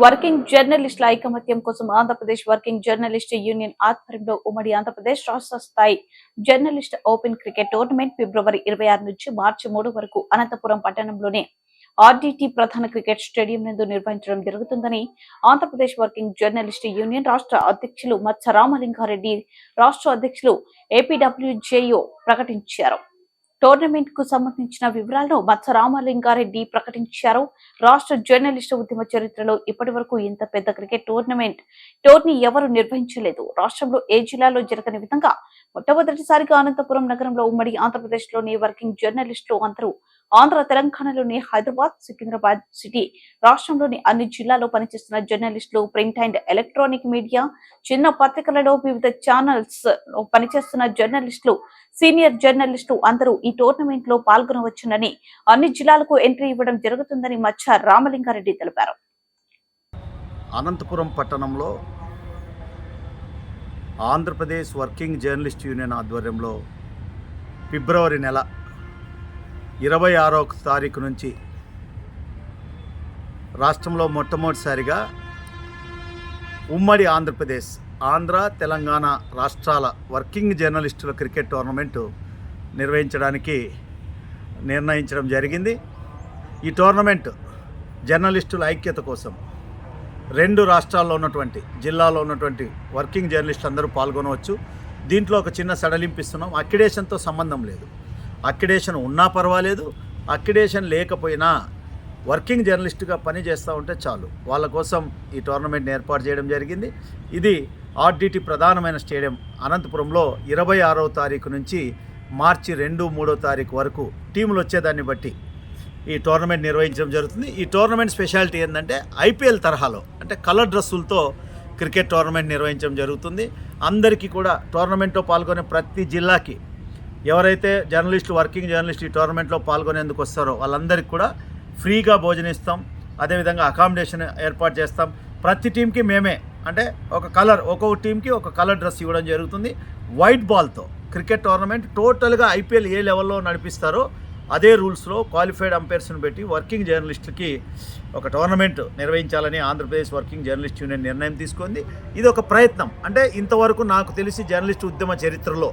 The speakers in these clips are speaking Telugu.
వర్కింగ్ జర్నలిస్టుల ఐకమత్యం కోసం ఆంధ్రప్రదేశ్ వర్కింగ్ జర్నలిస్ట్ యూనియన్ ఆధ్వర్యంలో ఉమ్మడి ఆంధ్రప్రదేశ్ రాష్ట్ర స్థాయి జర్నలిస్ట్ ఓపెన్ క్రికెట్ టోర్నమెంట్ ఫిబ్రవరి 26 నుంచి మార్చి 3 వరకు అనంతపురం పట్టణంలోని ఆర్డీటీ ప్రధాన క్రికెట్ స్టేడియం నందు నిర్వహించడం జరుగుతుందని ఆంధ్రప్రదేశ్ వర్కింగ్ జర్నలిస్ట్ యూనియన్ రాష్ట్ర అధ్యక్షులు మత్స రామలింగారెడ్డి, రాష్ట్ర అధ్యక్షులు ఏపీడబ్ల్యూజేయూ ప్రకటించారు. టోర్నమెంట్ కు సంబంధించిన వివరాలను మత్స రామలింగారెడ్డి ప్రకటించారు. రాష్ట్ర జర్నలిస్టు ఉద్యమ చరిత్రలో ఇప్పటి వరకు ఇంత పెద్ద క్రికెట్ టోర్నీ ఎవరు నిర్వహించలేదు. రాష్ట్రంలో ఏ జిల్లాలో జరగని విధంగా మొట్టమొదటిసారిగా అనంతపురం నగరంలో ఉమ్మడి ఆంధ్రప్రదేశ్ లోని వర్కింగ్ జర్నలిస్టులు అందరూ ఆంధ్ర తెలంగాణలోని హైదరాబాద్, సికింద్రాబాద్ సిటీ, రాష్ట్రంలోని అన్ని జిల్లాల్లో పనిచేస్తున్న జర్నలిస్టులు, ప్రింట్ అండ్ ఎలక్ట్రానిక్ మీడియా, చిన్న పత్రికలలో వివిధ ఛానల్స్ లో పనిచేస్తున్న జర్నలిస్టులు, సీనియర్ జర్నలిస్టులు అందరూ ఈ టోర్నమెంట్ లో పాల్గొనవచ్చునని, అన్ని జిల్లాలకు ఎంట్రీ ఇవ్వడం జరుగుతుందని మచ్చ రామలింగారెడ్డి తెలిపారు. అనంతపురం పట్టణంలో ఆంధ్రప్రదేశ్ వర్కింగ్ జర్నలిస్ట్ యూనియన్ ఆధ్వర్యంలో ఫిబ్రవరి నెల 26వ తారీఖు నుంచి రాష్ట్రంలో మొట్టమొదటిసారిగా ఉమ్మడి ఆంధ్రప్రదేశ్, ఆంధ్ర, తెలంగాణ రాష్ట్రాల వర్కింగ్ జర్నలిస్టుల క్రికెట్ టోర్నమెంటు నిర్వహించడానికి నిర్ణయించడం జరిగింది. ఈ టోర్నమెంట్ జర్నలిస్టుల ఐక్యత కోసం 2 రాష్ట్రాల్లో ఉన్నటువంటి జిల్లాలో ఉన్నటువంటి వర్కింగ్ జర్నలిస్టులు అందరూ పాల్గొనవచ్చు. దీంట్లో ఒక చిన్న సడలింపిస్తున్నాం. అక్రిడేషన్తో సంబంధం లేదు. అక్రిడేషన్ ఉన్నా పర్వాలేదు, అక్రిడేషన్ లేకపోయినా వర్కింగ్ జర్నలిస్టుగా పని చేస్తూ ఉంటే చాలు. వాళ్ళ కోసం ఈ టోర్నమెంట్ని ఏర్పాటు చేయడం జరిగింది. ఇది ఆర్డీటీ ప్రధానమైన స్టేడియం అనంతపురంలో 26వ తారీఖు నుంచి మార్చి 2, 3వ తారీఖు వరకు టీములు వచ్చేదాన్ని బట్టి ఈ టోర్నమెంట్ నిర్వహించడం జరుగుతుంది. ఈ టోర్నమెంట్ స్పెషాలిటీ ఏంటంటే ఐపీఎల్ తరహాలో, అంటే కలర్ డ్రెస్సులతో క్రికెట్ టోర్నమెంట్ నిర్వహించడం జరుగుతుంది. అందరికీ కూడా టోర్నమెంట్లో పాల్గొనే ప్రతి జిల్లాకి ఎవరైతే జర్నలిస్టులు, వర్కింగ్ జర్నలిస్ట్ ఈ టోర్నమెంట్లో పాల్గొనేందుకు వస్తారో వాళ్ళందరికీ కూడా ఫ్రీగా భోజనం ఇస్తాం. అదేవిధంగా అకామిడేషన్ ఏర్పాటు చేస్తాం. ప్రతి టీంకి మేమే, అంటే ఒక్కొక్క టీంకి ఒక కలర్ డ్రెస్ ఇవ్వడం జరుగుతుంది. వైట్ బాల్తో క్రికెట్ టోర్నమెంట్ టోటల్గా ఐపీఎల్ ఏ లెవెల్లో నడిపిస్తారో అదే రూల్స్లో క్వాలిఫైడ్ అంపైర్స్ని పెట్టి వర్కింగ్ జర్నలిస్టులకి ఒక టోర్నమెంట్ నిర్వహించాలని ఆంధ్రప్రదేశ్ వర్కింగ్ జర్నలిస్ట్ యూనియన్ నిర్ణయం తీసుకుంది. ఇది ఒక ప్రయత్నం. అంటే ఇంతవరకు నాకు తెలిసి జర్నలిస్టు ఉద్యమ చరిత్రలో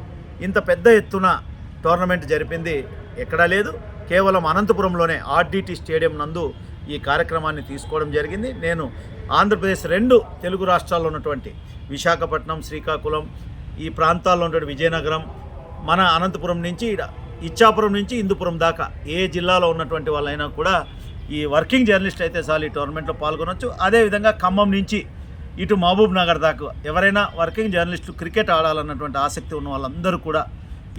ఇంత పెద్ద ఎత్తున టోర్నమెంట్ జరిపింది ఎక్కడా లేదు. కేవలం అనంతపురంలోనే ఆర్డీటీ స్టేడియం నందు ఈ కార్యక్రమాన్ని తీసుకోవడం జరిగింది. నేను ఆంధ్రప్రదేశ్ 2 తెలుగు రాష్ట్రాల్లో ఉన్నటువంటి విశాఖపట్నం, శ్రీకాకుళం, ఈ ప్రాంతాల్లో ఉన్నటువంటి విజయనగరం, మన అనంతపురం నుంచి ఇచ్చాపురం నుంచి హిందూపురం దాకా ఏ జిల్లాలో ఉన్నటువంటి వాళ్ళైనా కూడా ఈ వర్కింగ్ జర్నలిస్ట్ అయితే చాలు ఈ టోర్నమెంట్లో పాల్గొనవచ్చు. అదేవిధంగా ఖమ్మం నుంచి ఇటు మహబూబ్ నగర్ దాకా ఎవరైనా వర్కింగ్ జర్నలిస్టులు క్రికెట్ ఆడాలన్నటువంటి ఆసక్తి ఉన్న వాళ్ళందరూ కూడా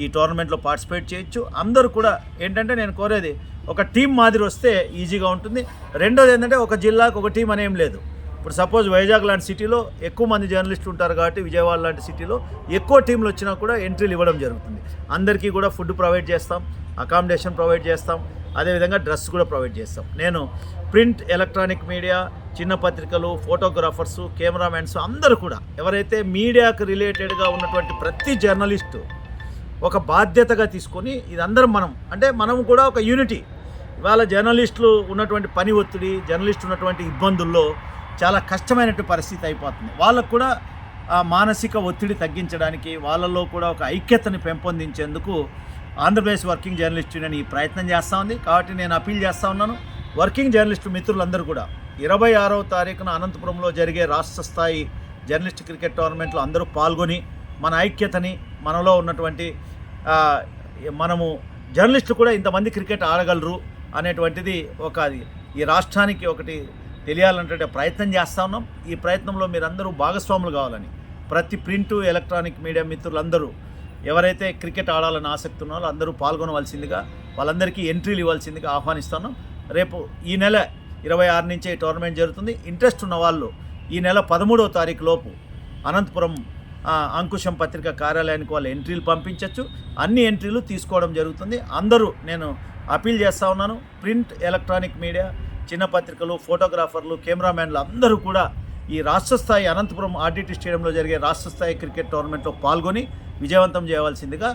ఈ టోర్నమెంట్లో పార్టిసిపేట్ చేయొచ్చు. అందరూ కూడా ఏంటంటే నేను కోరేది ఒక టీం మాదిరి వస్తే ఈజీగా ఉంటుంది. రెండోది ఏంటంటే ఒక జిల్లాకు ఒక టీం అనేం లేదు. ఇప్పుడు సపోజ్ వైజాగ్ లాంటి సిటీలో ఎక్కువ మంది జర్నలిస్టులు ఉంటారు కాబట్టి విజయవాడ లాంటి సిటీలో ఎక్కువ టీంలు వచ్చినా కూడా ఎంట్రీలు ఇవ్వడం జరుగుతుంది. అందరికీ కూడా ఫుడ్ ప్రొవైడ్ చేస్తాం, అకామిడేషన్ ప్రొవైడ్ చేస్తాం, అదేవిధంగా డ్రెస్ కూడా ప్రొవైడ్ చేస్తాం. నేను ప్రింట్, ఎలక్ట్రానిక్ మీడియా, చిన్న పత్రికలు, ఫోటోగ్రాఫర్సు, కెమెరామెన్స్ అందరూ కూడా ఎవరైతే మీడియాకు రిలేటెడ్గా ఉన్నటువంటి ప్రతి జర్నలిస్టు ఒక బాధ్యతగా తీసుకొని ఇదందరం మనం కూడా ఒక యూనిటీ. ఇవాళ జర్నలిస్టులు ఉన్నటువంటి పని ఒత్తిడి, జర్నలిస్టు ఉన్నటువంటి ఇబ్బందుల్లో చాలా కష్టమైనటువంటి పరిస్థితి అయిపోతుంది. వాళ్ళకు కూడా ఆ మానసిక ఒత్తిడి తగ్గించడానికి, వాళ్ళల్లో కూడా ఒక ఐక్యతని పెంపొందించేందుకు ఆంధ్రప్రదేశ్ వర్కింగ్ జర్నలిస్ట్ యూనియన్ ఈ ప్రయత్నం చేస్తూ ఉంది. కాబట్టి నేను అపీల్ చేస్తూ ఉన్నాను, వర్కింగ్ జర్నలిస్టు మిత్రులందరూ కూడా 26వ తారీఖున అనంతపురంలో జరిగే రాష్ట్ర స్థాయి జర్నలిస్ట్ క్రికెట్ టోర్నమెంట్లో అందరూ పాల్గొని మన ఐక్యతని, మనలో ఉన్నటువంటి మనము జర్నలిస్టులు కూడా ఇంతమంది క్రికెట్ ఆడగలరు అనేటువంటిది ఈ రాష్ట్రానికి ఒకటి తెలియాలంటే ప్రయత్నం చేస్తూ ఉన్నాం. ఈ ప్రయత్నంలో మీరందరూ భాగస్వాములు కావాలని ప్రతి ప్రింటు, ఎలక్ట్రానిక్ మీడియా మిత్రులందరూ ఎవరైతే క్రికెట్ ఆడాలని ఆసక్తి ఉన్నారో అందరూ పాల్గొనవలసిందిగా, వాళ్ళందరికీ ఎంట్రీలు ఇవ్వాల్సిందిగా ఆహ్వానిస్తున్నాం. రేపు ఈ నెల 26 నుంచే ఈ టోర్నమెంట్ జరుగుతుంది. ఇంట్రెస్ట్ ఉన్న వాళ్ళు ఈ నెల 13వ తారీఖు లోపు అనంతపురం అంకుశం పత్రిక కార్యాలయానికి వాళ్ళు ఎంట్రీలు పంపించవచ్చు. అన్ని ఎంట్రీలు తీసుకోవడం జరుగుతుంది. అందరూ నేను అపీల్ చేస్తూ ఉన్నాను, ప్రింట్, ఎలక్ట్రానిక్ మీడియా, చిన్న పత్రికలు, ఫోటోగ్రాఫర్లు, కెమెరామెన్లు అందరూ కూడా ఈ రాష్ట్ర స్థాయి అనంతపురం ఆర్డీటీ స్టేడియంలో జరిగే రాష్ట్ర స్థాయి క్రికెట్ టోర్నమెంట్లో పాల్గొని విజయవంతం చేయవలసిందిగా